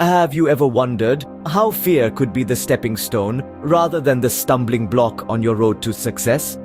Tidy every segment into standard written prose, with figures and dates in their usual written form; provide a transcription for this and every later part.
Have you ever wondered how fear could be the stepping stone rather than the stumbling block on your road to success?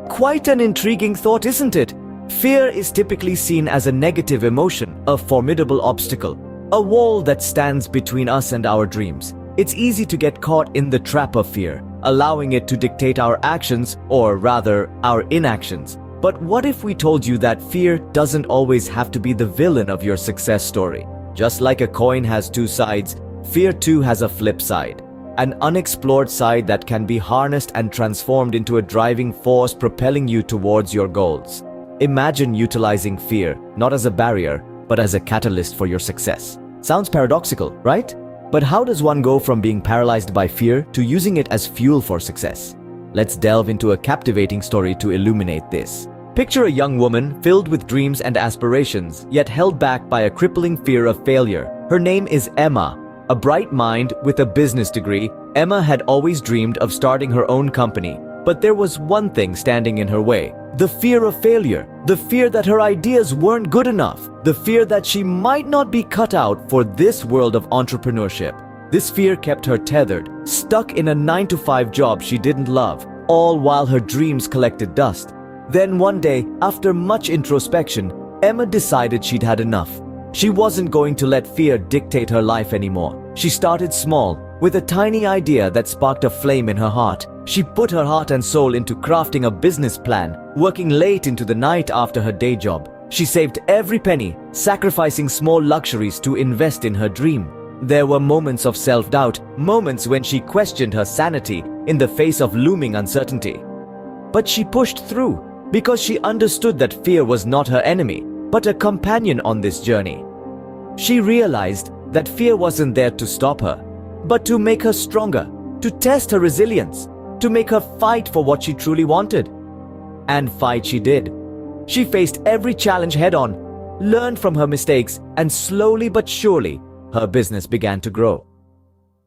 Quite an intriguing thought, isn't it? Fear is typically seen as a negative emotion, a formidable obstacle, a wall that stands between us and our dreams. It's easy to get caught in the trap of fear, allowing it to dictate our actions, or rather, our inactions. But what if we told you that fear doesn't always have to be the villain of your success story? Just like a coin has two sides, fear too has a flip side. An unexplored side that can be harnessed and transformed into a driving force propelling you towards your goals. Imagine utilizing fear, not as a barrier, but as a catalyst for your success. Sounds paradoxical, right? But how does one go from being paralyzed by fear to using it as fuel for success? Let's delve into a captivating story to illuminate this. Picture a young woman filled with dreams and aspirations, yet held back by a crippling fear of failure. Her name is Emma. A bright mind with a business degree, Emma had always dreamed of starting her own company. But there was one thing standing in her way: the fear of failure, the fear that her ideas weren't good enough, the fear that she might not be cut out for this world of entrepreneurship. This fear kept her tethered, stuck in a 9-to-5 job she didn't love, all while her dreams collected dust. Then one day, after much introspection, Emma decided she'd had enough. She wasn't going to let fear dictate her life anymore. She started small, with a tiny idea that sparked a flame in her heart. She put her heart and soul into crafting a business plan, working late into the night after her day job. She saved every penny, sacrificing small luxuries to invest in her dream. There were moments of self-doubt, moments when she questioned her sanity in the face of looming uncertainty. But she pushed through, because she understood that fear was not her enemy, but a companion on this journey. She realized that fear wasn't there to stop her, but to make her stronger, to test her resilience, to make her fight for what she truly wanted. And fight she did. She faced every challenge head-on, learned from her mistakes, and slowly but surely, her business began to grow.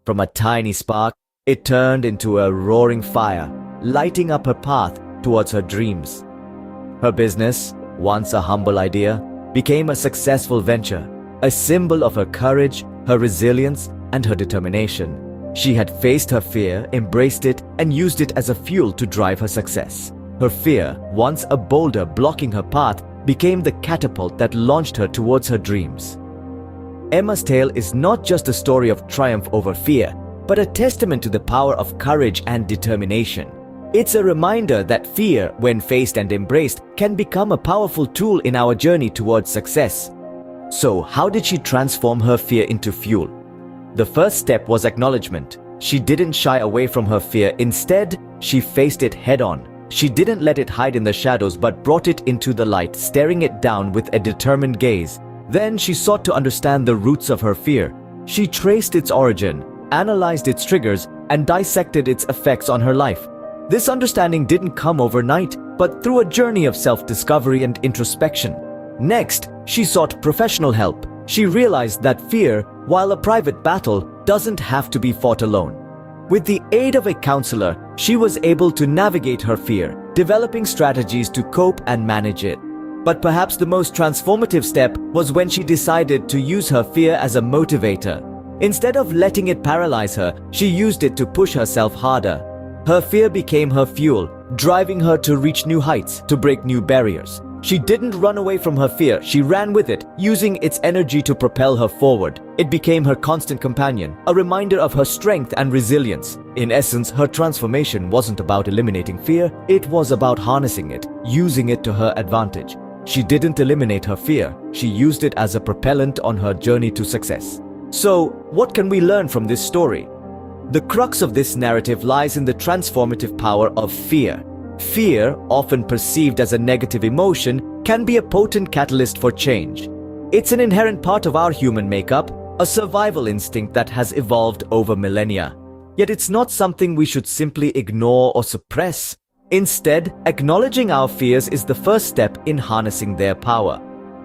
From a tiny spark, it turned into a roaring fire, lighting up her path towards her dreams. Her business, once a humble idea, became a successful venture, a symbol of her courage, her resilience, and her determination. She had faced her fear, embraced it, and used it as a fuel to drive her success. Her fear, once a boulder blocking her path, became the catapult that launched her towards her dreams. Emma's tale is not just a story of triumph over fear, but a testament to the power of courage and determination. It's a reminder that fear, when faced and embraced, can become a powerful tool in our journey towards success. So, how did she transform her fear into fuel? The first step was acknowledgement. She didn't shy away from her fear. Instead, she faced it head-on. She didn't let it hide in the shadows, but brought it into the light, staring it down with a determined gaze. Then she sought to understand the roots of her fear. She traced its origin, analyzed its triggers, and dissected its effects on her life. This understanding didn't come overnight, but through a journey of self-discovery and introspection. Next, she sought professional help. She realized that fear, while a private battle, doesn't have to be fought alone. With the aid of a counselor, she was able to navigate her fear, developing strategies to cope and manage it. But perhaps the most transformative step was when she decided to use her fear as a motivator. Instead of letting it paralyze her, she used it to push herself harder. Her fear became her fuel, driving her to reach new heights, to break new barriers. She didn't run away from her fear, she ran with it, using its energy to propel her forward. It became her constant companion, a reminder of her strength and resilience. In essence, her transformation wasn't about eliminating fear, it was about harnessing it, using it to her advantage. She didn't eliminate her fear, she used it as a propellant on her journey to success. So, what can we learn from this story? The crux of this narrative lies in the transformative power of fear. Fear, often perceived as a negative emotion, can be a potent catalyst for change. It's an inherent part of our human makeup, a survival instinct that has evolved over millennia. Yet it's not something we should simply ignore or suppress. Instead, acknowledging our fears is the first step in harnessing their power.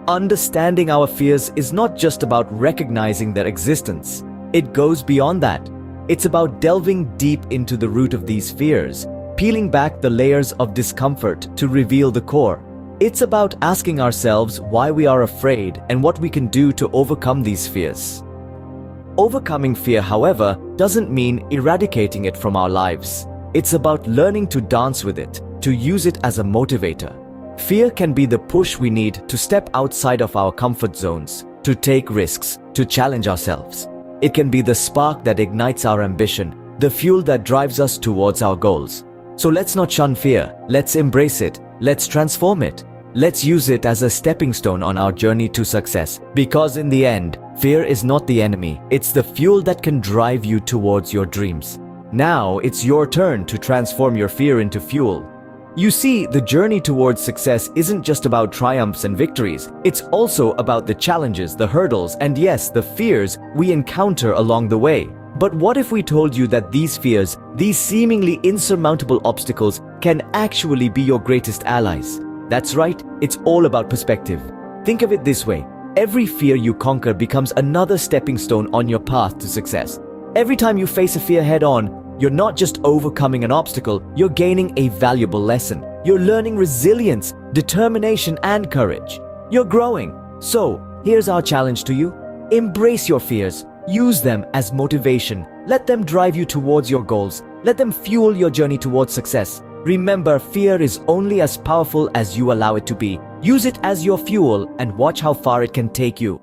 Understanding our fears is not just about recognizing their existence. It goes beyond that. It's about delving deep into the root of these fears, peeling back the layers of discomfort to reveal the core. It's about asking ourselves why we are afraid and what we can do to overcome these fears. Overcoming fear, however, doesn't mean eradicating it from our lives. It's about learning to dance with it, to use it as a motivator. Fear can be the push we need to step outside of our comfort zones, to take risks, to challenge ourselves. It can be the spark that ignites our ambition, the fuel that drives us towards our goals. So let's not shun fear, let's embrace it, let's transform it. Let's use it as a stepping stone on our journey to success. Because in the end, fear is not the enemy, it's the fuel that can drive you towards your dreams. Now it's your turn to transform your fear into fuel. You see, the journey towards success isn't just about triumphs and victories. It's also about the challenges, the hurdles, and yes, the fears we encounter along the way. But what if we told you that these fears, these seemingly insurmountable obstacles, can actually be your greatest allies? That's right, it's all about perspective. Think of it this way. Every fear you conquer becomes another stepping stone on your path to success. Every time you face a fear head on, you're not just overcoming an obstacle, you're gaining a valuable lesson. You're learning resilience, determination, and courage. You're growing. So, here's our challenge to you. Embrace your fears. Use them as motivation. Let them drive you towards your goals. Let them fuel your journey towards success. Remember, fear is only as powerful as you allow it to be. Use it as your fuel and watch how far it can take you.